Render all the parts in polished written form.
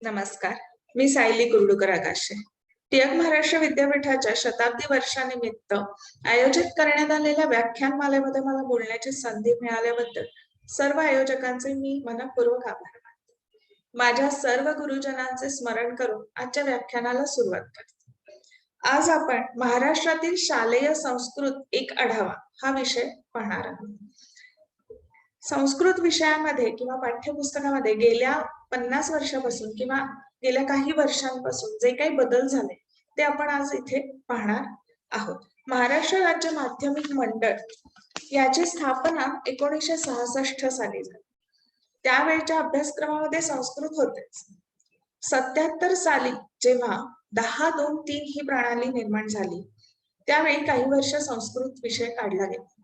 नमस्कार. मी सायली कुर्डूकर आकाशे. टिळक महाराष्ट्र विद्यापीठाच्या शताब्दी वर्षानिमित्त आयोजित करण्यात आलेल्या व्याख्यानमालेमध्ये मला बोलण्याची संधी मिळाल्याबद्दल सर्व आयोजकांचे मी मनःपूर्वक आभार मानते. माझ्या सर्व गुरुजनांचे स्मरण करून आजच्या व्याख्यानाला सुरुवात करते. आज आपण महाराष्ट्रातील शालेय संस्कृत एक आढावा हा विषय पाहणार आहोत. संस्कृत विषयामध्ये किंवा पाठ्यपुस्तकामध्ये गेल्या 50 वर्षापासून किंवा गेल्या काही वर्षांपासून जे काही बदल झाले ते आपण आज इथे पाहणार आहोत. महाराष्ट्र राज्य माध्यमिक मंडळ याची स्थापना 1966 साली झाली. त्यावेळच्या अभ्यासक्रमामध्ये संस्कृत होतेच. 77 साली जेव्हा 10-2-3 ही प्रणाली निर्माण झाली त्यावेळी काही वर्ष संस्कृत विषय काढला गेला.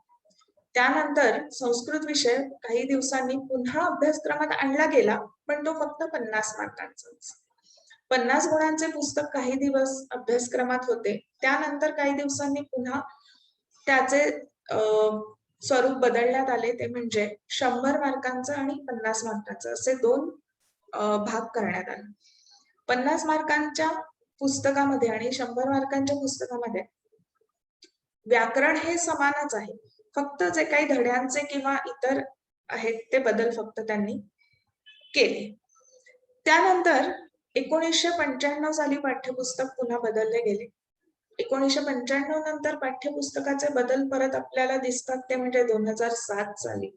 त्यानंतर संस्कृत विषय काही दिवसांनी पुन्हा अभ्यासक्रमात आणला गेला, पण तो फक्त 50 मार्कांचाच. 50 गुणांचे पुस्तक काही दिवस अभ्यासक्रमात होते. त्यानंतर काही दिवसांनी पुन्हा त्याचे स्वरूप बदलण्यात आले, ते म्हणजे 100 मार्कांचं आणि 50 मार्कांचं असे दोन भाग करण्यात आले. 50 मार्कांच्या पुस्तकामध्ये आणि 100 मार्कांच्या पुस्तकामध्ये व्याकरण हे समानच आहे. फक्त जे काही धड्यांचे किंवा इतर आहेत ते बदल फक्त त्यांनी केले. त्यानंतर 1995 साली पाठ्यपुस्तक पुन्हा बदलले गेले. 1995 नंतर पाठ्यपुस्तकाचे बदल परत आपल्याला दिसतात ते म्हणजे 2007 साली.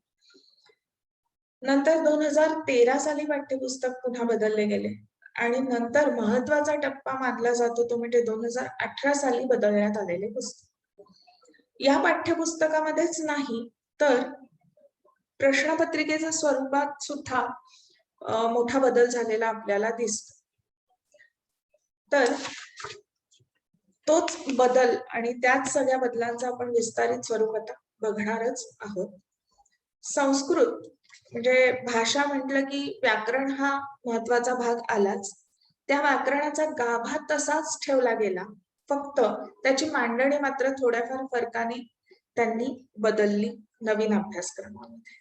नंतर 2013 साली पाठ्यपुस्तक पुन्हा बदलले गेले आणि नंतर महत्वाचा टप्पा मानला जातो तो म्हणजे 2018 साली बदलण्यात आलेले पुस्तक. या पाठ्यपुस्तकामध्येच नाही तर प्रश्नपत्रिकेच्या स्वरूपात सुद्धा मोठा बदल झालेला आपल्याला दिसतो. तर तोच बदल आणि त्याच सगळ्या बदलांचा आपण विस्तारित स्वरूपात बघणारच आहोत. संस्कृत म्हणजे भाषा म्हटलं की व्याकरण हा महत्वाचा भाग आलाच. त्या व्याकरणाचा गाभा तसाच ठेवला गेला, फक्त त्याची मांडणी मात्र थोड्याफार फरकाने त्यांनी बदलली नवीन अभ्यासक्रमामध्ये.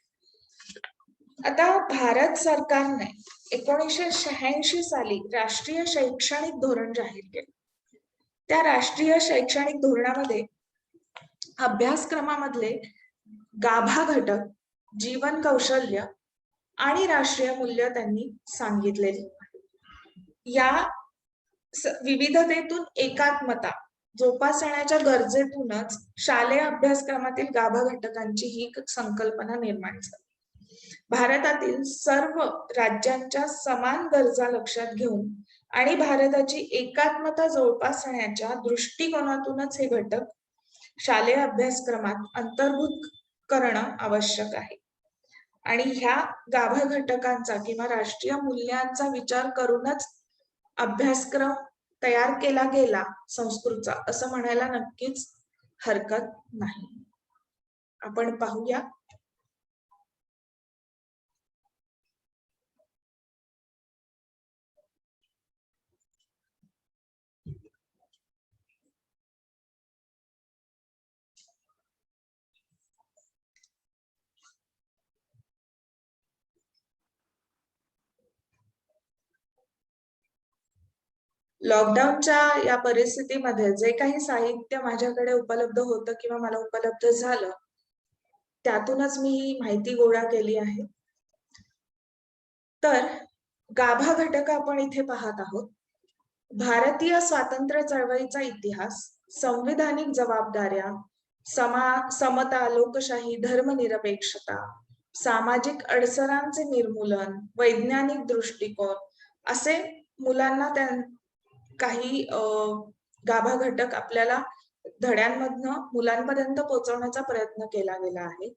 आता भारत सरकारने 1986 साली राष्ट्रीय शैक्षणिक धोरण जाहीर केले. त्या राष्ट्रीय शैक्षणिक धोरणामध्ये अभ्यासक्रमामधले गाभा घटक, जीवन कौशल्य आणि राष्ट्रीय मूल्य त्यांनी सांगितलेले. या विविधतेतून एकात्मता जोपासण्याच्या गरजेतूनच शालेय अभ्यासक्रमातील गाभा घटकांची ही संकल्पना निर्माण झाली. भारतातील सर्व राज्यांच्या समान गरजा लक्षात घेऊन आणि भारताची एकात्मता जोपासण्याच्या दृष्टिकोनातूनच हे घटक शालेय अभ्यासक्रमात अंतर्भूत करणं आवश्यक आहे. आणि ह्या गाभा घटकांचा किंवा राष्ट्रीय मूल्यांचा विचार करूनच अभ्यासक्रम तयार केला गेला संस्कृतचा, असं म्हणायला नक्कीच हरकत नाही. आपण पाहूया. लॉकडाऊनच्या या परिस्थितीमध्ये जे काही साहित्य माझ्याकडे उपलब्ध होतं किंवा मला उपलब्ध झालं त्यातूनच मी ही माहिती गोळा केली आहे. तर गाभा घटक आपण इथे पाहत आहोत. भारतीय स्वातंत्र्य चळवळीचा इतिहास, संविधानिक जबाबदाऱ्या, समता, लोकशाही, धर्मनिरपेक्षता, सामाजिक अडसरांचे निर्मूलन, वैज्ञानिक दृष्टिकोन असे मुलांना काही गाभा घटक आपल्याला धड्यांमधनं मुलांपर्यंत पोहोचवण्याचा प्रयत्न केला गेला आहे.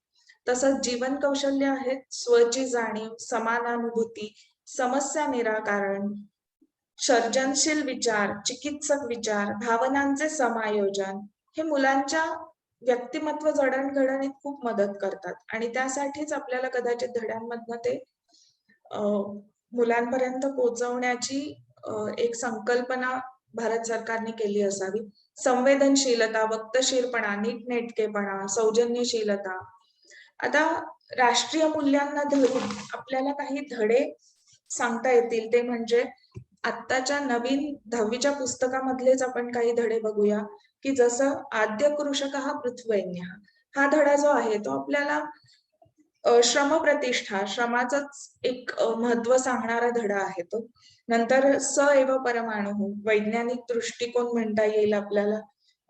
तसंच जीवन कौशल्य आहेत, स्वची जाणीव, समानानुभूती, समस्या निराकरण, सर्जनशील विचार, चिकित्सक विचार, भावनांचे समायोजन हे मुलांच्या व्यक्तिमत्व जडणघडणीत खूप मदत करतात आणि त्यासाठीच आपल्याला कदाचित धड्यांमधनं ते मुलांपर्यंत पोहोचवण्याची एक संकल्पना भारत सरकारने केली असावी. संवेदनशीलता, वक्तशीरपणा, नीटनेटकेपणा, सौजन्यशीलता. आता राष्ट्रीय मूल्यांना धरून आपल्याला काही धडे सांगता येतील ते म्हणजे आत्ताच्या नवीन 10वीच्या पुस्तकामधलेच आपण काही धडे बघूया, की जसं आद्य कृषकः पृथ्वैन्यः हा धडा जो आहे तो आपल्याला श्रमप्रतिष्ठा, श्रमाचंच एक महत्व सांगणारा धडा आहे तो. नंतर स एव परमाणु, वैज्ञानिक दृष्टिकोन म्हणता येईल आपल्याला.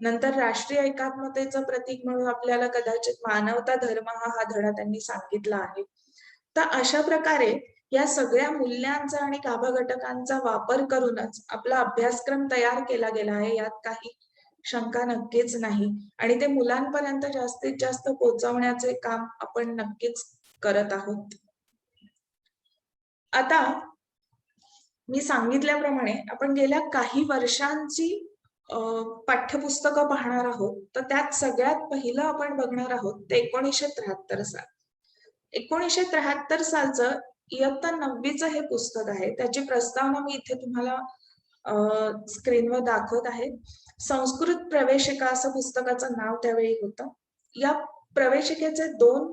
नंतर राष्ट्रीय एकात्मतेचं प्रतीक म्हणून आपल्याला कदाचित मानवता धर्म हा धडा त्यांनी सांगितला आहे. तर अशा प्रकारे या सगळ्या मूल्यांचा आणि गाभा घटकांचा वापर करूनच आपला अभ्यासक्रम तयार केला गेला आहे, यात काही शंका नक्कीच नाही. आणि ते मुलांपर्यंत जास्तीत जास्त पोहोचवण्याचे काम आपण नक्कीच करत आहोत. आता मी सांगितल्याप्रमाणे आपण गेल्या काही वर्षांची पाठ्यपुस्तकं पाहणार आहोत. तर त्यात सगळ्यात पहिलं आपण बघणार आहोत ते 1973 साल. 1973 सालचं इयत्ता 9वीचं हे पुस्तक आहे. त्याची प्रस्तावना मी इथे तुम्हाला स्क्रीनवर दाखवत आहे. संस्कृत प्रवेशिका असं पुस्तकाचं नाव त्यावेळी होतं. या प्रवेशिकेचे 2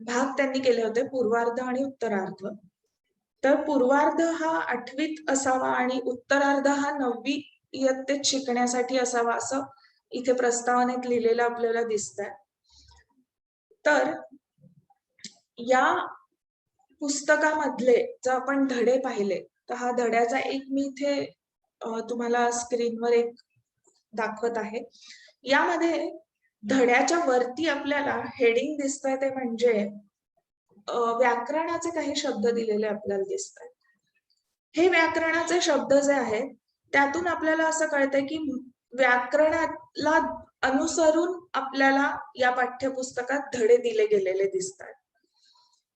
भाग त्यांनी केले होते, पूर्वार्ध आणि उत्तरार्ध. तर पूर्वार्ध हा 8वीत असावा आणि उत्तरार्ध हा 9वी इयत्तेत शिकण्यासाठी असावा असं इथे प्रस्तावनेत लिहिलेलं आपल्याला दिसतंय. तर या पुस्तकामधले जर आपण धडे पाहिले तर हा धड्याचा एक मी इथे तुम्हाला स्क्रीनवर एक दाखवत आहे. यामध्ये धड्याच्या वरती आपल्याला हेडिंग दिसतंय ते म्हणजे व्याकरणाचे काही शब्द दिलेले आपल्याला दिसतात. हे व्याकरणाचे शब्द जे आहेत त्यातून आपल्याला असं कळतंय की व्याकरणाला अनुसरून आपल्याला या पाठ्यपुस्तकात धडे दिले गेलेले दिसतात.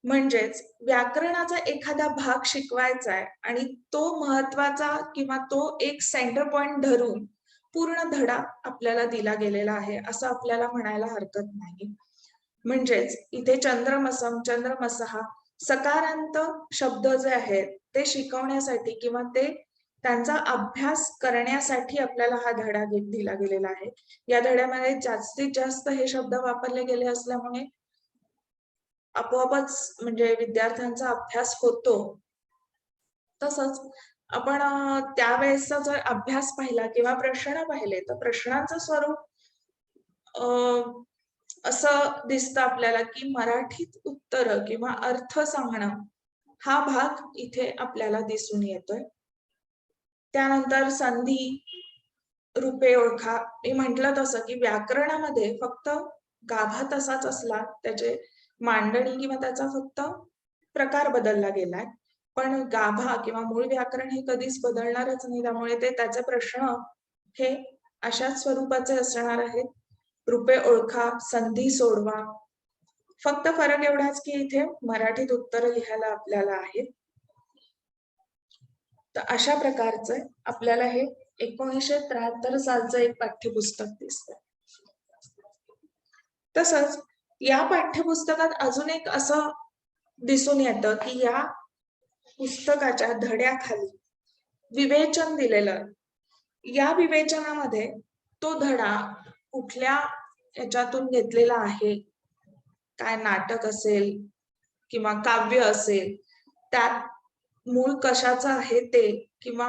म्हणजेच व्याकरणाचा एखादा भाग शिकवायचा आहे आणि तो महत्वाचा किंवा तो एक सेंटर पॉइंट धरून पूर्ण धडा आपल्याला दिला गेलेला आहे असं आपल्याला म्हणायला हरकत नाही. म्हणजेच इथे चंद्रमसम, चंद्रमसहा सकारांत शब्द जे आहेत ते शिकवण्यासाठी किंवा ते त्यांचा अभ्यास करण्यासाठी आपल्याला हा धडा दिला गेलेला आहे. या धड्यामध्ये जास्तीत जास्त हे शब्द वापरले गेले असल्यामुळे आपोआपच म्हणजे विद्यार्थ्यांचा अभ्यास होतो. तसंच आपण त्यावेळेसचा जर अभ्यास पाहिला किंवा प्रश्न पाहिले तर प्रश्नांचं स्वरूप असं दिसतं आपल्याला की मराठीत उत्तर किंवा अर्थ सांगणं हा भाग इथे आपल्याला दिसून येतोय. त्यानंतर संधी, रूपे ओळखा. मी म्हटलं तसं की व्याकरणामध्ये फक्त गाभा तसाच असला, त्याचे मांडणी किंवा त्याचा फक्त प्रकार बदलला गेलाय. पण गाभा किंवा मूळ व्याकरण हे कधीच बदलणारच नाही. त्यामुळे त्याचे प्रश्न हे अशाच स्वरूपाचे असणार आहेत. रूपे ओळखा, संधी सोडवा. फक्त फरक एवढाच की इथे मराठीत उत्तर लिहायला आपल्याला आहेत. तर अशा प्रकारचं आपल्याला हे 1973 सालचं एक पाठ्यपुस्तक दिसतं. तसंच या पाठ्यपुस्तकात अजून एक असं दिसून येतं की या पुस्तकाच्या धड्याखाली विवेचन दिलेलं. या विवेचनामध्ये तो धडा कुठल्या याच्यातून घेतलेला आहे, काय नाटक असेल किंवा काव्य असेल, त्यात मूळ कशाचं आहे ते, किंवा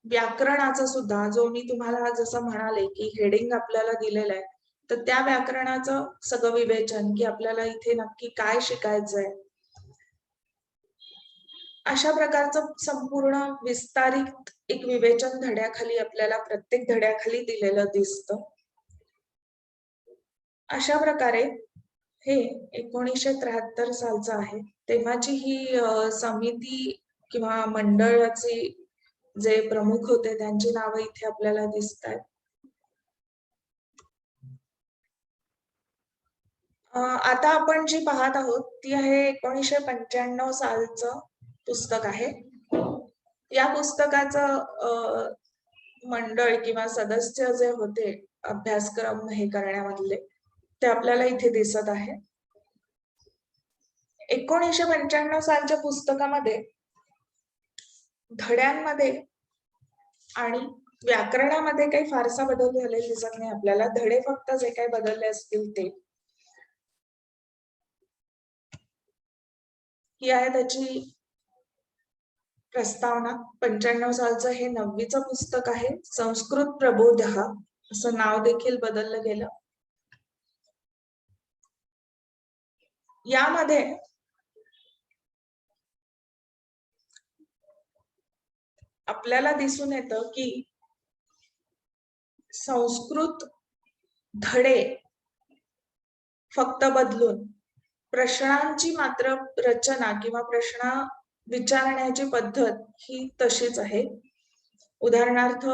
व्याकरणाचा सुद्धा जो मी तुम्हाला जसं म्हणाले की हेडिंग आपल्याला दिलेलं आहे, तर त्या व्याकरणाचं सगळं विवेचन की आपल्याला इथे नक्की काय शिकायचंय, अशा प्रकारचं संपूर्ण विस्तारित एक विवेचन धड्याखाली आपल्याला प्रत्येक धड्याखाली दिलेलं दिसतं. अशा प्रकारे हे 1973 सालचं आहे. तेव्हाची ही समिती किंवा मंडळाचे जे प्रमुख होते त्यांची नावं इथे आपल्याला दिसतात. आता आपण जी पाहत आहोत ती आहे 1995 सालचं पुस्तक आहे. या पुस्तकाचं मंडळ किंवा सदस्य जे होते अभ्यासक्रम हे करण्यामधले ते आपल्याला इथे दिसत आहे. 1995 सालच्या पुस्तकामध्ये धड्यांमध्ये आणि व्याकरणामध्ये काही फारसा बदल झालेला दिसत नाही आपल्याला. धडे फक्त जे काही बदलले असतील ते. ही आहे त्याची प्रस्तावना 95 सालचं हे 9वीचं पुस्तक आहे. संस्कृत प्रबोध असं नाव देखील बदललं गेलं. यामध्ये आपल्याला दिसून येतं की संस्कृत धडे फक्त बदलून प्रश्नांची मात्र रचना किंवा प्रश्न विचारण्याची पद्धत ही तशीच आहे. उदाहरणार्थ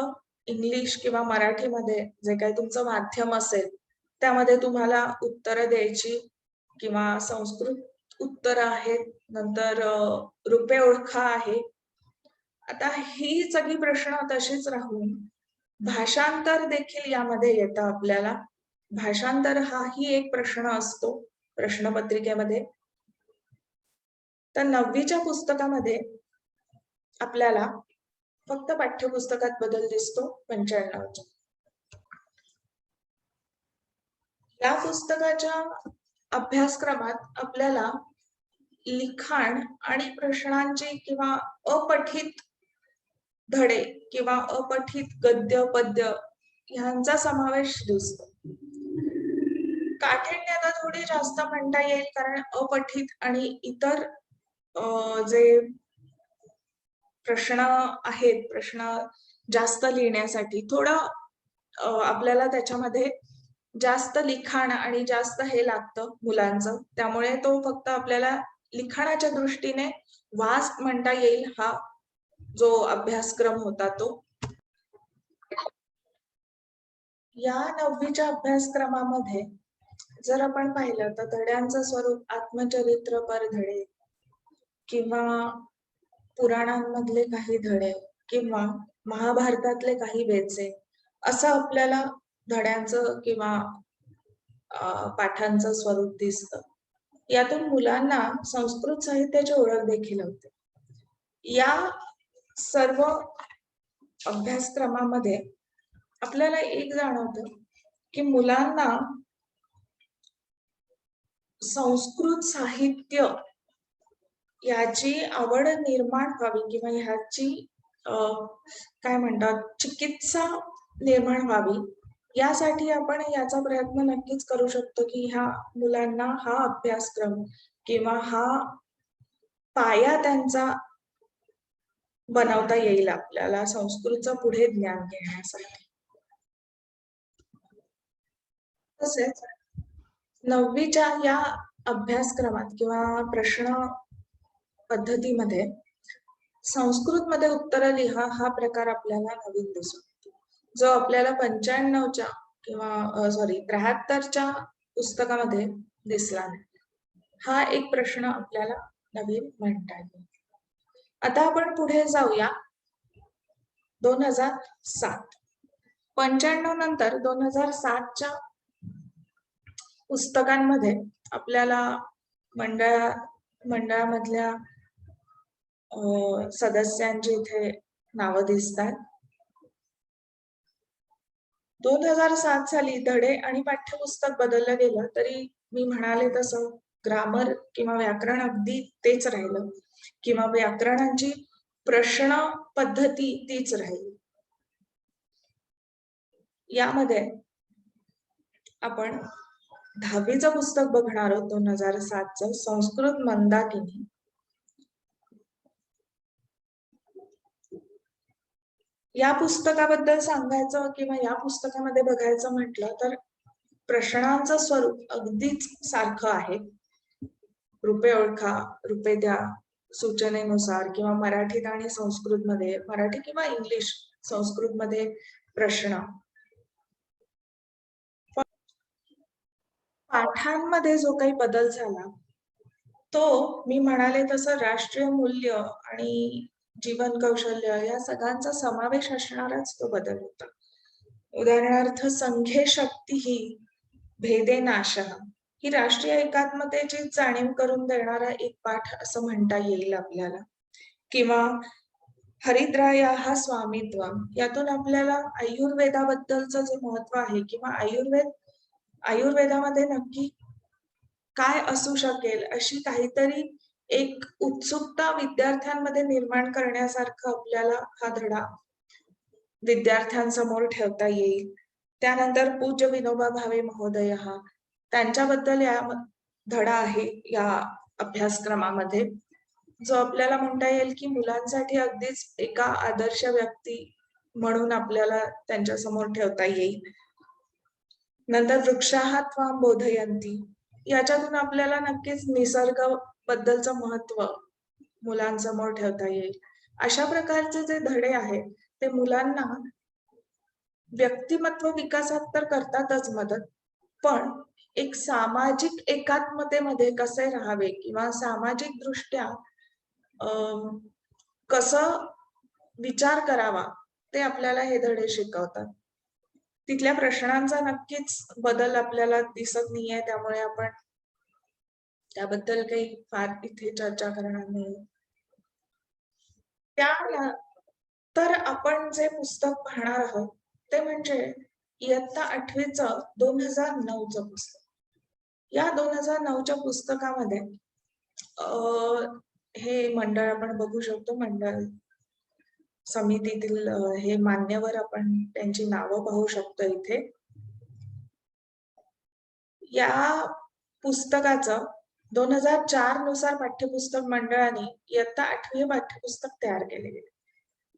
इंग्लिश किंवा मराठीमध्ये जे काही तुमचं माध्यम असेल त्यामध्ये तुम्हाला उत्तरं द्यायची किंवा संस्कृत उत्तरं आहेत, नंतर रुपे ओळखा आहे. आता ही सगळी प्रश्न तशीच राहून भाषांतर देखील यामध्ये येतं आपल्याला. भाषांतर हाही एक प्रश्न असतो प्रश्नपत्रिकेमध्ये. तर 9वीच्या पुस्तकामध्ये आपल्याला फक्त पाठ्यपुस्तकात बदल दिसतो 95च्या. या पुस्तकाच्या अभ्यासक्रमात आपल्याला लिखाण आणि प्रश्नांची किंवा अपठित धडे किंवा अपठित गद्य पद्य यांचा समावेश दिसतो. काठिण्य आता थोडी जास्त म्हणता येईल कारण अपठित आणि इतर जे प्रश्न आहेत, प्रश्न जास्त लिहिण्यासाठी थोडं आपल्याला त्याच्यामध्ये जास्त लिखाण आणि जास्त हे लागतं मुलांचं. त्यामुळे तो फक्त आपल्याला लिखाणाच्या दृष्टीने वास्ट म्हणता येईल हा जो अभ्यासक्रम होता तो. या 9वीच्या अभ्यासक्रमामध्ये जर आपण पाहिलं तर धड्यांचं स्वरूप आत्मचरित्रपर धडे किंवा पुराणांमधले काही धडे किंवा महाभारतातले काही बेचे असं आपल्याला धड्यांचं किंवा पाठांचं स्वरूप दिसतं. यातून मुलांना संस्कृत साहित्याची ओळख देखील होते. या सर्व अभ्यासक्रमामध्ये आपल्याला एक जाणवतं की मुलांना संस्कृत साहित्य याची आवड निर्माण व्हावी किंवा ह्याची काय म्हणतात चिकित्सा निर्माण व्हावी यासाठी आपण याचा प्रयत्न नक्कीच करू शकतो की ह्या मुलांना हा अभ्यासक्रम किंवा हा पाया त्यांचा बनवता येईल आपल्याला संस्कृतचं पुढे ज्ञान घेण्यासाठी. तसेच 9वीच्या या अभ्यासक्रमात किंवा प्रश्न पद्धतीमध्ये संस्कृतमध्ये उत्तर लिहा हा प्रकार आपल्याला नवीन दिसतो, जो आपल्याला 95च्या किंवा 73च्या पुस्तकामध्ये दिसला नाही. हा एक प्रश्न आपल्याला नवीन म्हणता येईल. आता आपण पुढे जाऊया 2007. 95 नंतर 2007च्या पुस्तकांमध्ये आपल्याला मंडळामधल्या सदस्यांची इथे नावं दिसतात. 2007 साली धडे आणि पाठ्यपुस्तक बदललं गेलं तरी मी म्हणाले तसं ग्रामर किंवा व्याकरण अगदी तेच राहिलं किंवा व्याकरणाची प्रश्न पद्धती तीच राहिली. यामध्ये आपण 10वीचं पुस्तक बघणार आहोत 2007चं संस्कृत मंदाकिनी. या पुस्तकाबद्दल सांगायचं किंवा या पुस्तकामध्ये बघायचं म्हटलं तर प्रश्नांचं स्वरूप अगदीच सारखं आहे. रुपे ओळखा, रुपे द्या, सूचनेनुसार किंवा मराठीत आणि संस्कृतमध्ये, मराठी किंवा इंग्लिश संस्कृतमध्ये प्रश्न. पाठांमध्ये जो काही बदल झाला तो मी म्हणाले तसं राष्ट्रीय मूल्य आणि जीवन कौशल्य या सगळ्यांचा समावेश असणाराच तो बदल होता. उदाहरणार्थ संघे शक्ती ही भेदे नाशः ही राष्ट्रीय एकात्मतेची जाणीव करून देणारा एक पाठ असं म्हणता येईल आपल्याला. किंवा हरिद्रायाः स्वामित्वम् यातून आपल्याला आयुर्वेदाबद्दलचं जे महत्व आहे किंवा आयुर्वेदामध्ये नक्की काय असू शकेल अशी काहीतरी एक उत्सुकता विद्यार्थ्यांमध्ये निर्माण करण्यासारखा आपल्याला हा धडा विद्यार्थ्यांसमोर ठेवता येईल. त्यानंतर पूज्य विनोबा भावे महोदय त्यांच्याबद्दल या धडा आहे या अभ्यासक्रमामध्ये, जो आपल्याला म्हणता येईल की मुलांसाठी अगदीच एका आदर्श व्यक्ती म्हणून आपल्याला त्यांच्या समोर ठेवता येईल. नंतर वृक्षाः त्वां बोधयन्ति, याच्यातून आपल्याला नक्कीच निसर्ग बद्दलचं महत्व मुलांसमोर ठेवता येईल. अशा प्रकारचे जे धडे आहेत ते मुलांना व्यक्तिमत्व विकासात तर करतातच मदत, पण एक सामाजिक एकात्मतेमध्ये कसे राहावे किंवा सामाजिक दृष्ट्या कसं विचार करावा ते आपल्याला हे धडे शिकवतात. तिथल्या प्रश्नांचा नक्कीच बदल आपल्याला दिसत नाहीये, त्यामुळे आपण त्याबद्दल काही फार इथे चर्चा करणार नाही. तर आपण जे पुस्तक पाहणार आहोत ते म्हणजे इयत्ता 8वीचं 2009चं पुस्तक. या 2009च्या पुस्तकामध्ये हे मंडळ आपण बघू शकतो, मंडळ समितीतील हे मान्यवर आपण त्यांची नावं पाहू शकतो इथे. या पुस्तकाचं 2004 नुसार पाठ्यपुस्तक मंडळाने इयत्ता 8वी पाठ्यपुस्तक तयार केले गेले.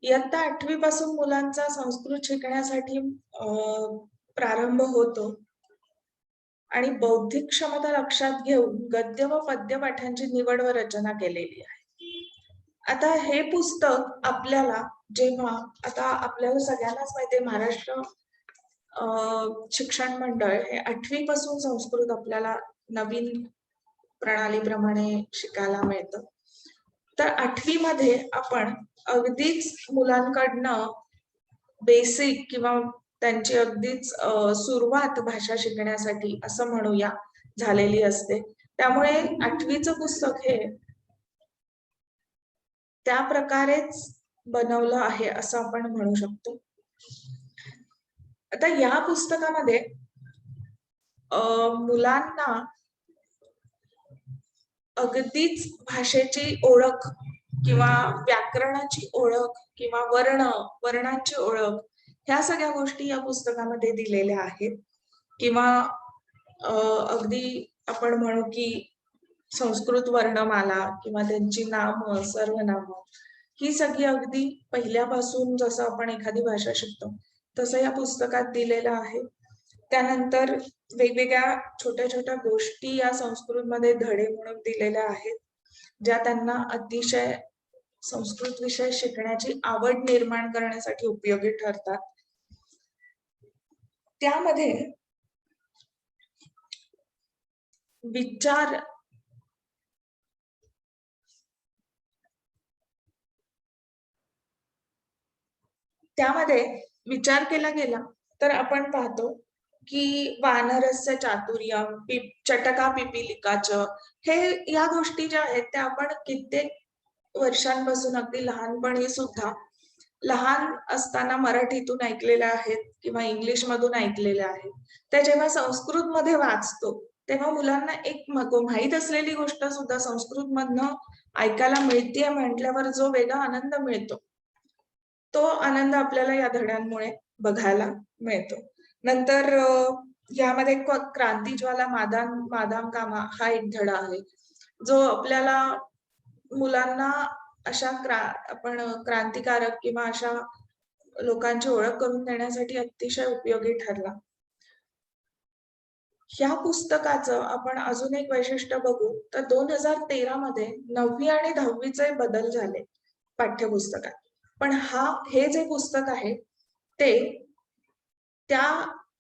इयत्ता 8वी पासून मुलांचा संस्कृत शिकण्यासाठी प्रारंभ होतो आणि बौद्धिक क्षमता लक्षात घेऊन गद्य व पद्य पाठांची निवड व रचना केलेली आहे. आता हे पुस्तक आपल्याला जेव्हा आता आपल्याला सगळ्यांनाच माहिती महाराष्ट्र शिक्षण मंडळ हे 8वी पासून संस्कृत आपल्याला नवीन प्रणालीप्रमाणे शिकायला मिळतं. तर 8वी मध्ये आपण अगदीच मुलांकडनं बेसिक किंवा त्यांची अगदीच सुरुवात भाषा शिकण्यासाठी असं म्हणूया झालेली असते. त्यामुळे 8वीचं पुस्तक हे त्या प्रकारेच बनवलं आहे असं आपण म्हणू शकतो. आता या पुस्तकामध्ये मुलांना अगदीच भाषेची ओळख किंवा व्याकरणाची ओळख किंवा वर्णांची ओळख ह्या सगळ्या गोष्टी या पुस्तकामध्ये दिलेल्या आहेत. किंवा अगदी आपण म्हणू की संस्कृत वर्णमाला किंवा त्यांची नामं, सर्वनाम ही सगळी अगदी पहिल्यापासून जसं आपण एखादी भाषा शिकतो तसं या पुस्तकात दिलेलं आहे. त्यानंतर वेगवेगळ्या छोट्या छोट्या गोष्टी या संस्कृतमध्ये धडे म्हणून दिलेल्या आहेत, ज्या त्यांना अतिशय संस्कृत विषय शिकण्याची आवड निर्माण करण्यासाठी उपयोगी ठरतात. त्यामध्ये विचार केला गेला तर आपण पाहतो की वानरस्य चातुर्यम, चटका पिपीलिकाच, हे या गोष्टी ज्या आहेत त्या आपण कित्येक वर्षांपासून अगदी लहानपणी सुद्धा लहान असताना मराठीतून ऐकलेल्या आहेत किंवा इंग्लिश मधून ऐकलेल्या आहेत. त्या जेव्हा संस्कृत मध्ये वाचतो तेव्हा मुलांना एक माहीत असलेली गोष्ट सुद्धा संस्कृत मधनं ऐकायला मिळते म्हटल्यावर जो वेगळा आनंद मिळतो तो आनंद आपल्याला या धड्यांमुळे बघायला मिळतो. नंतर यामध्ये क्रांतिज्वाला मादाम कामा हा एक धडा आहे, जो आपल्याला मुलांना अशा आपण क्रांतिकारक किंवा अशा लोकांची ओळख करून देण्यासाठी अतिशय उपयोगी ठरला. ह्या पुस्तकाचं आपण अजून एक वैशिष्ट्य बघू तर 2013 मध्ये 9वी आणि 10वीचे बदल झाले पाठ्यपुस्तकात. पण हे जे पुस्तक आहे ते त्या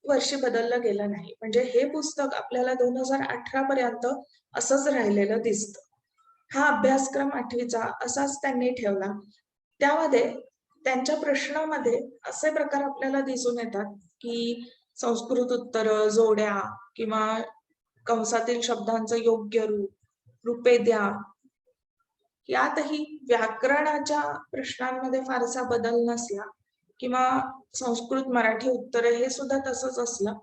वर्षी बदललं गेलं नाही. म्हणजे हे पुस्तक आपल्याला 2018 पर्यंत असंच राहिलेलं दिसतं. हा अभ्यासक्रम 8वीचा असाच त्यांनी ठेवला. त्यामध्ये त्यांच्या प्रश्नामध्ये असे प्रकार आपल्याला दिसून येतात की संस्कृत उत्तर, जोड्या किंवा कंसातील शब्दांचं योग्य रूपे द्या. यातही व्याकरणाच्या प्रश्नांमध्ये फारसा बदल नसला किंवा संस्कृत मराठी उत्तर हे सुद्धा तसंच असलं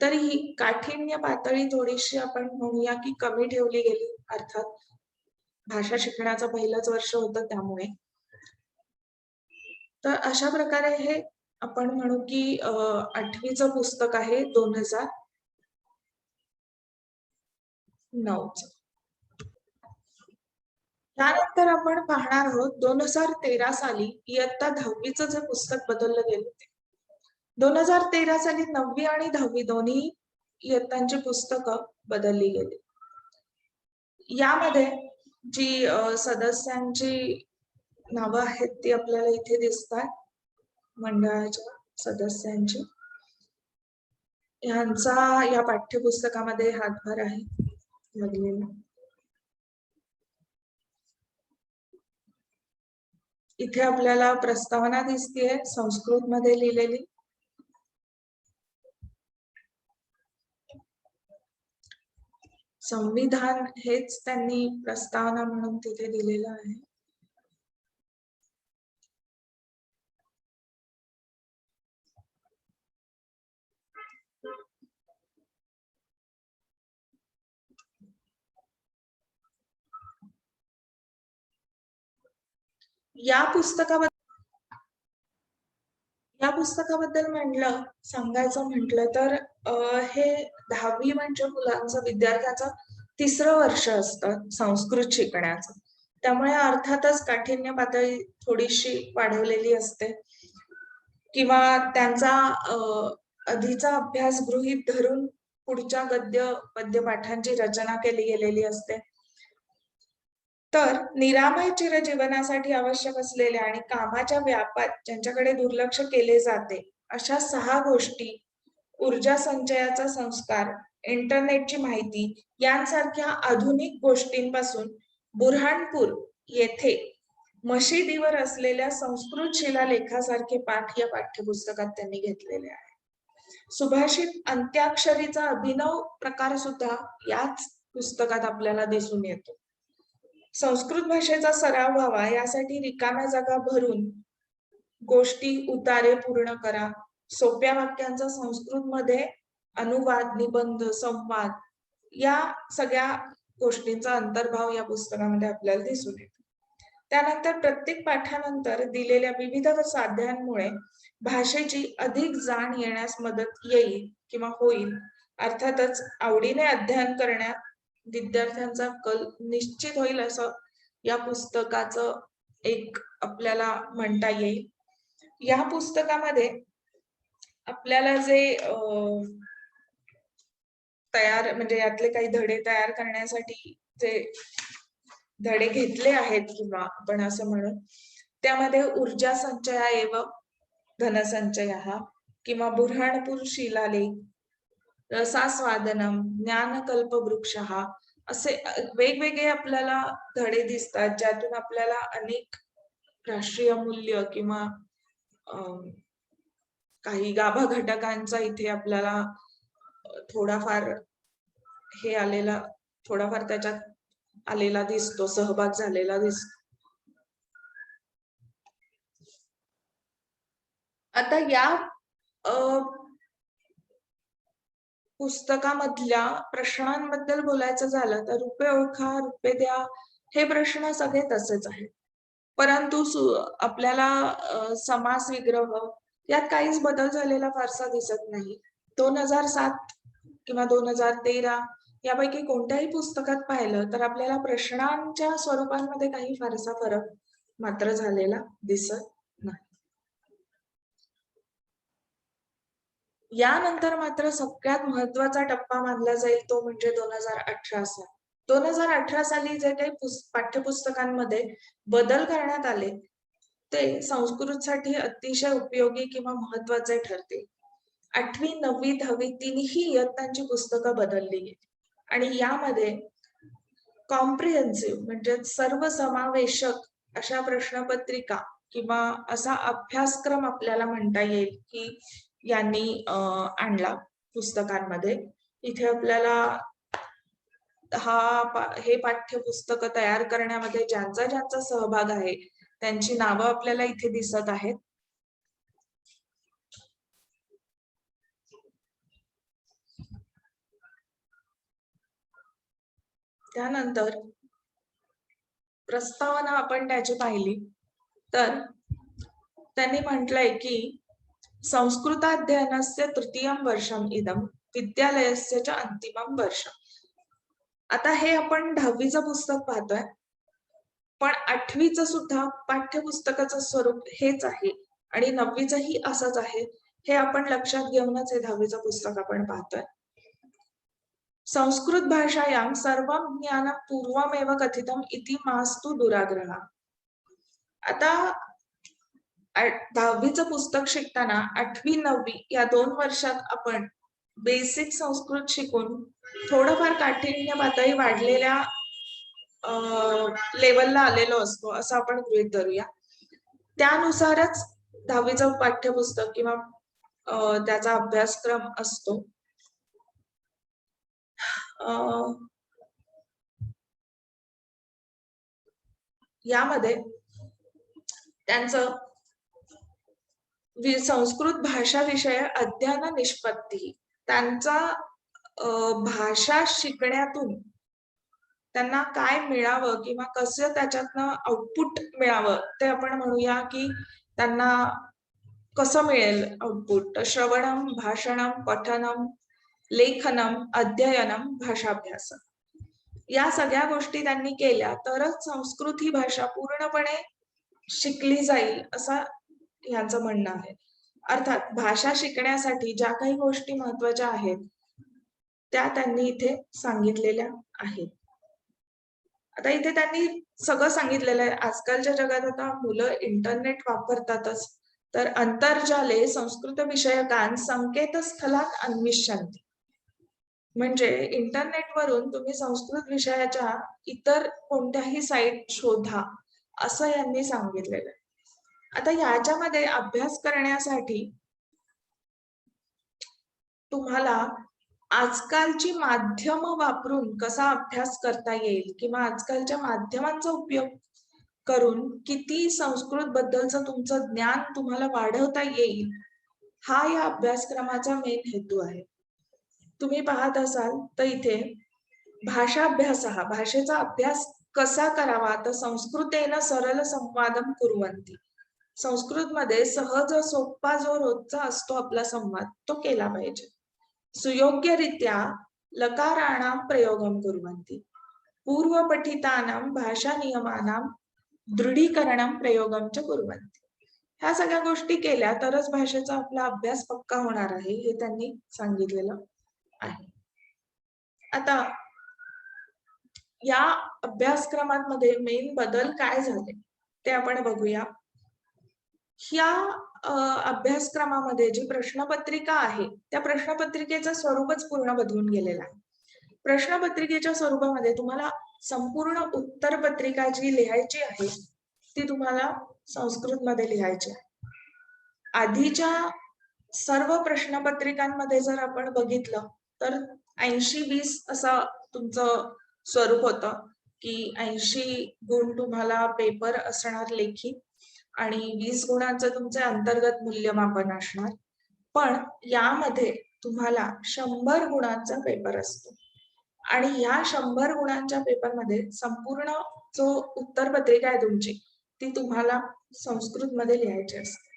तरीही काठिण्य पातळी थोडीशी आपण म्हणूया की कमी ठेवली गेली. अर्थात भाषा शिकण्याचं पहिलंच वर्ष होतं त्यामुळे. तर अशा प्रकारे हे आपण म्हणू की 8वीचं पुस्तक आहे 2009चं. त्यानंतर आपण पाहणार आहोत 2013 साली इयत्ता 10वीचं जे पुस्तक बदललं गेलं ते. 2013 साली 9वी आणि 10वी दोन्ही इयत्तांची पुस्तकं बदलली गेली. यामध्ये जी सदस्यांची नावं आहेत ती आपल्याला इथे दिसतात, मंडळाच्या सदस्यांची. ह्यांचा या पाठ्यपुस्तकामध्ये हातभार आहे लागलेला. इथे आपल्याला प्रस्तावना दिसतेय संस्कृत मध्ये लिहिलेली. संविधान हेच त्यांनी प्रस्तावना म्हणून तिथे दिलेलं आहे. या पुस्तकाबद्दल सांगायचं म्हटलं तर हे 10वी म्हणजे मुलांचं विद्यार्थ्याचं 3रं वर्ष असतं संस्कृत शिकण्याचं. त्यामुळे अर्थातच काठिण्य पातळी थोडीशी वाढवलेली असते किंवा त्यांचा आधीचा अभ्यास गृहीत धरून पुढच्या गद्य पद्य पाठांची रचना केली गेलेली असते. तर निरामय चिरजीवनासाठी आवश्यक असलेल्या आणि कामाच्या व्यापात ज्यांच्याकडे दुर्लक्ष केले जाते अशा 6 गोष्टी, ऊर्जा संचयाचा संस्कार, इंटरनेटची माहिती यांसारख्या आधुनिक गोष्टींपासून बुऱ्हाणपूर येथे मशिदीवर असलेल्या संस्कृत शिलालेखासारखे पाठ या पाठ्यपुस्तकात त्यांनी घेतलेले आहे. सुभाषित अंत्याक्षरीचा अभिनव प्रकार सुद्धा याच पुस्तकात आपल्याला दिसून येतो. संस्कृत भाषेचा सराव व्हावा यासाठी रिकाम्या जागा भरून गोष्टी उतारे पूर्ण करा. सोप्या वाक्यांचा संस्कृतमध्ये अनुवाद, निबंध, संवाद या सगळ्या गोष्टींचा अंतर्भाव या पुस्तकामध्ये आपल्याला दिसून येतो. त्यानंतर प्रत्येक पाठानंतर दिलेल्या विविध साध्यांमुळे भाषेची अधिक जाण येण्यास मदत येईल किंवा होईल. अर्थातच आवडीने अध्ययन करण्यात विद्यार्थ्यांचा कल निश्चित होईल असं या पुस्तकाचं एक आपल्याला म्हणता येईल. या पुस्तकामध्ये आपल्याला जे तयार म्हणजे यातले काही धडे तयार करण्यासाठी जे धडे घेतले आहेत किंवा आपण असं म्हणू, त्यामध्ये ऊर्जा संचयाएव धनसंचयः किंवा बुऱ्हाणपूर शिलालेख, रसास्वादनम, ज्ञानकल्पवृक्षः असे वेगवेगळे आपल्याला धडे दिसतात ज्यातून आपल्याला अनेक राष्ट्रीय मूल्य किंवा काही गाभा घटकांचा इथे आपल्याला थोडाफार त्याच्यात आलेला दिसतो, सहभाग झालेला दिसतो. आता या पुस्तकामधल्या प्रश्नांबद्दल बोलायचं झालं तर रुपये ओळखा, रुपये द्या हे प्रश्न सगळे तसेच आहेत. परंतु आपल्याला समास विग्रह यात काहीच बदल झालेला फारसा दिसत नाही. 2007 किंवा 2013 यापैकी कोणत्याही पुस्तकात पाहिलं तर आपल्याला प्रश्नांच्या स्वरूपांमध्ये काही फारसा फरक मात्र झालेला दिसत नाही. यानंतर मात्र सगळ्यात महत्वाचा टप्पा मानला जाईल तो म्हणजे 2018 साल. 2018 साली जे काही पाठ्यपुस्तकांमध्ये बदल करण्यात आले ते संस्कृतसाठी अतिशय उपयोगी किंवा महत्वाचे ठरते. 8वी, 9वी, 10वी तिन्ही इयत्तांची पुस्तकं बदलली गेली आणि यामध्ये कॉम्प्रिहेन्सिव्ह म्हणजे सर्वसमावेशक अशा प्रश्नपत्रिका किंवा असा अभ्यासक्रम आपल्याला म्हणता येईल की यांनी आणला पुस्तकांमध्ये. इथे आपल्याला हे पाठ्यपुस्तक तयार करण्यामध्ये ज्यांचा सहभाग आहे त्यांची नावं आपल्याला इथे दिसत आहेत. त्यानंतर प्रस्तावना आपण त्याची पाहिली तर त्यांनी म्हटलंय की संस्कृताध्ययनस्य तृतीयं वर्षम इदं विद्यालयस्य च अंतिमं वर्षम. आता हे आपण 10वीचं पुस्तक पाहतोय, पण 8वीचं सुद्धा पाठ्यपुस्तकाचं स्वरूप हेच आहे आणि 9वीचंही असंच आहे. हे आपण लक्षात घेऊनच हे 10वीचं पुस्तक आपण पाहतोय. संस्कृत भाषायां सर्वं ज्ञानं पूर्वमेव कथितम् इति मास्तु दुराग्रह. आता 10वीचं पुस्तक शिकताना 8वी 9वी या 2 वर्षात आपण बेसिक संस्कृत शिकून थोडंफार काठिण्य पातळी वाढलेल्या लेवलला आलेलो असतो असं आपण गृहीत धरूया. त्यानुसारच 10वीचं पाठ्यपुस्तक किंवा त्याचा अभ्यासक्रम असतो. यामध्ये त्यांचं संस्कृत भाषा विषय अध्ययन निष्पत्ती, त्यांचा भाषा शिकण्यातून त्यांना काय मिळावं किंवा कसं त्याच्यातनं आउटपुट मिळावं ते आपण म्हणूया की त्यांना कसं मिळेल आउटपुट. श्रवणम, भाषणम, पठनम, लेखनम, अध्ययनम, भाषाभ्यास या सगळ्या गोष्टी त्यांनी केल्या तरच संस्कृत ही भाषा पूर्णपणे शिकली जाईल असं यांचं म्हणणं आहे. अर्थात भाषा शिकण्यासाठी ज्या काही गोष्टी महत्वाच्या आहेत त्या त्यांनी इथे सांगितलेल्या आहेत. आता इथे त्यांनी सगळं सांगितलेलं आहे. आजकालच्या जगात आता मुलं इंटरनेट वापरतातच, तर अंतर्जाले संस्कृत विषयकान संकेतस्थलात अन्विष्यन्ति, म्हणजे इंटरनेटवरून तुम्ही संस्कृत विषयाच्या इतर कोणत्याही साईट शोधा असं यांनी सांगितलेलं आहे. आता याच्यामध्ये अभ्यास करण्यासाठी तुम्हाला आजकालची माध्यम वापरून कसा अभ्यास करता येईल किंवा आजकालच्या माध्यमांचा उपयोग करून किती संस्कृत बद्दलचं तुमचं ज्ञान तुम्हाला वाढवता येईल हा या अभ्यासक्रमाचा मेन हेतू आहे. तुम्ही पाहत असाल तर इथे भाषाभ्यास, भाषेचा अभ्यास कसा करावा तर संस्कृतेन सरळ संवादम कुर्वन्ति, संस्कृतमध्ये सहज सोपा जो रोजचा असतो आपला संवाद तो केला पाहिजे. सुयोग्यरीत्या लकाराणां प्रयोगं कुर्वन्ति, पूर्वपठितानां भाषा नियमानां दृढीकरणं प्रयोगं च कुर्वन्ति. ह्या सगळ्या गोष्टी केल्या तरच भाषेचा आपला अभ्यास पक्का होणार आहे हे त्यांनी सांगितलेलं आहे. आता या अभ्यासक्रमांमध्ये मेन बदल काय झाले ते आपण बघूया. ह्या अभ्यासक्रमामध्ये जी प्रश्नपत्रिका आहे त्या प्रश्नपत्रिकेचं स्वरूपच पूर्ण बदलून गेलेलं आहे. प्रश्नपत्रिकेच्या स्वरूपामध्ये तुम्हाला संपूर्ण उत्तरपत्रिका जी लिहायची आहे ती तुम्हाला संस्कृतमध्ये लिहायची आहे. आधीच्या सर्व प्रश्नपत्रिकांमध्ये जर आपण बघितलं तर 80-20 असं तुमचं स्वरूप होतं की 80 गुण तुम्हाला पेपर असणार लेखी आणि 20 गुणांचं तुमचे अंतर्गत मूल्यमापन असणार. पण यामध्ये तुम्हाला 100 गुणांचा पेपर असतो आणि या 100 गुणांच्या पेपरमध्ये संपूर्ण जो उत्तरपत्रिका आहे तुमची ती तुम्हाला संस्कृतमध्ये लिहायची असते.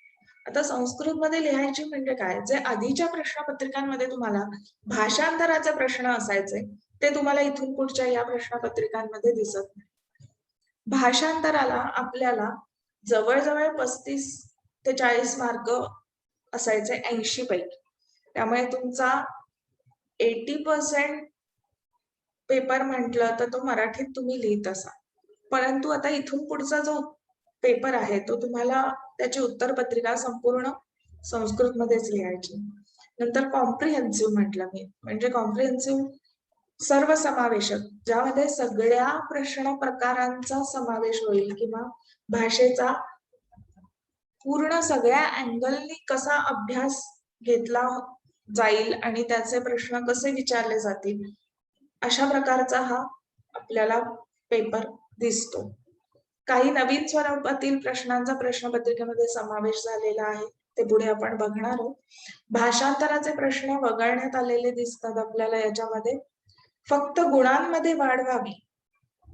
आता संस्कृतमध्ये लिहायची म्हणजे काय, जे आधीच्या प्रश्नपत्रिकांमध्ये तुम्हाला भाषांतराचे प्रश्न असायचे ते तुम्हाला इथून पुढच्या या प्रश्नपत्रिकांमध्ये दिसत नाही. भाषांतराला आपल्याला जवळजवळ 35 ते 40 मार्क असायचे 80 पैकी, त्यामुळे तुमचा 80% पेपर म्हटलं तर तो मराठीत तुम्ही लिहित असाल. परंतु आता इथून पुढचा जो पेपर आहे तो तुम्हाला त्याची उत्तरपत्रिका संपूर्ण संस्कृतमध्येच लिहायची. नंतर कॉम्प्रिहेन्सिव्ह म्हटलं मी, म्हणजे कॉम्प्रिहेन्सिव्ह सर्वसमावेशक, ज्यामध्ये सगळ्या प्रश्न प्रकारांचा समावेश होईल किंवा भाषेचा पूर्ण सगळ्या अँगलनी कसा अभ्यास घेतला जाईल आणि त्याचे प्रश्न कसे विचारले जातील अशा प्रकारचा हा आपल्याला पेपर दिसतो. काही नवीन स्वरूपातील प्रश्नांचा प्रश्नपत्रिकेमध्ये समावेश झालेला आहे ते पुढे आपण बघणार आहोत. भाषांतराचे प्रश्न वगळण्यात आलेले दिसतात आपल्याला याच्यामध्ये. फक्त गुणांमध्ये वाढ व्हावी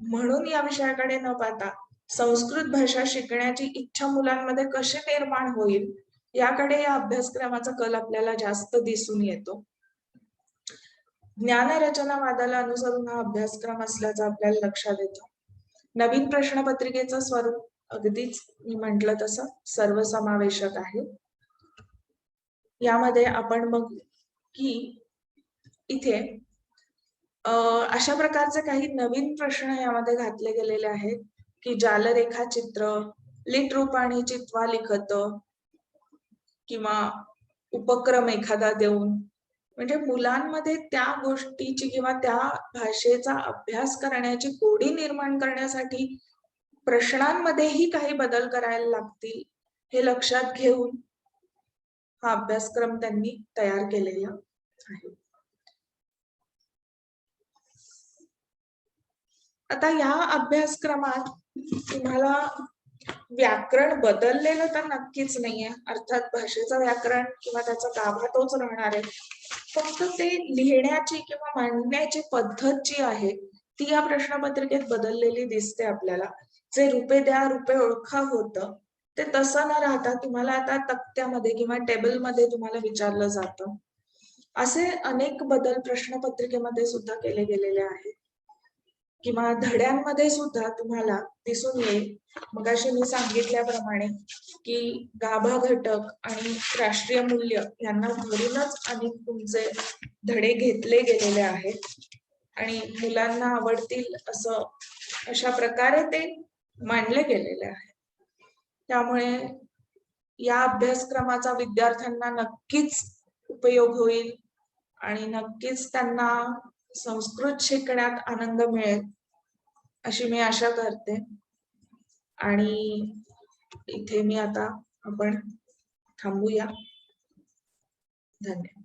म्हणून या विषयाकडे न पाहता संस्कृत भाषा शिकण्याची इच्छा मुलांमध्ये कशी निर्माण होईल याकडे या अभ्यासक्रमाचा कल आपल्याला जास्त दिसून येतो. ज्ञानरचनावादाला अनुसरून हा अभ्यासक्रम असल्याचं आपल्याला लक्षात येतं. नवीन प्रश्नपत्रिकेचं स्वरूप अगदीच मी म्हटलं तसं सर्वसमावेशक आहे. यामध्ये आपण बघू की इथे अशा प्रकारचे काही नवीन प्रश्न यामध्ये घातले गेलेले आहेत की जालरेखाचित्र, लिट रूपाने चित्वा लिखत किंवा उपक्रम एखादा देऊन, म्हणजे मुलांमध्ये त्या गोष्टीची किंवा त्या भाषेचा अभ्यास करण्याची गोडी निर्माण करण्यासाठी प्रश्नांमध्येही काही बदल करायला लागतील हे लक्षात घेऊन हा अभ्यासक्रम त्यांनी तयार केलेला आहे. आता या अभ्यासक्रमात तुम्हाला व्याकरण बदललेलं तर नक्कीच नाहीये. अर्थात भाषेचं व्याकरण किंवा त्याचा गाभा तोच राहणार आहे. फक्त ते लिहिण्याची किंवा मांडण्याची पद्धत जी आहे ती या प्रश्नपत्रिकेत बदललेली दिसते आपल्याला. जे रूपे द्या रूपे ओळखा होतं ते तसं न राहता तुम्हाला आता तक्त्यामध्ये किंवा टेबलमध्ये तुम्हाला विचारलं जातं. असे अनेक बदल प्रश्नपत्रिकेमध्ये सुद्धा केले गेलेले आहेत किंवा धड्यांमध्ये सुद्धा तुम्हाला दिसून येईल. मगाशी मी सांगितल्याप्रमाणे की गाभा घटक आणि राष्ट्रीय मूल्य यांना धरूनच अनेक तुमचे धडे घेतले गेलेले आहेत आणि मुलांना आवडतील असं अशा प्रकारे ते मांडले गेलेले आहे. त्यामुळे या अभ्यासक्रमाचा विद्यार्थ्यांना नक्कीच उपयोग होईल आणि नक्कीच त्यांना संस्कृत शिकण्यात आनंद मिळेल अशी मी आशा करते. आणि इथे मी आता आपण थांबूया. धन्यवाद.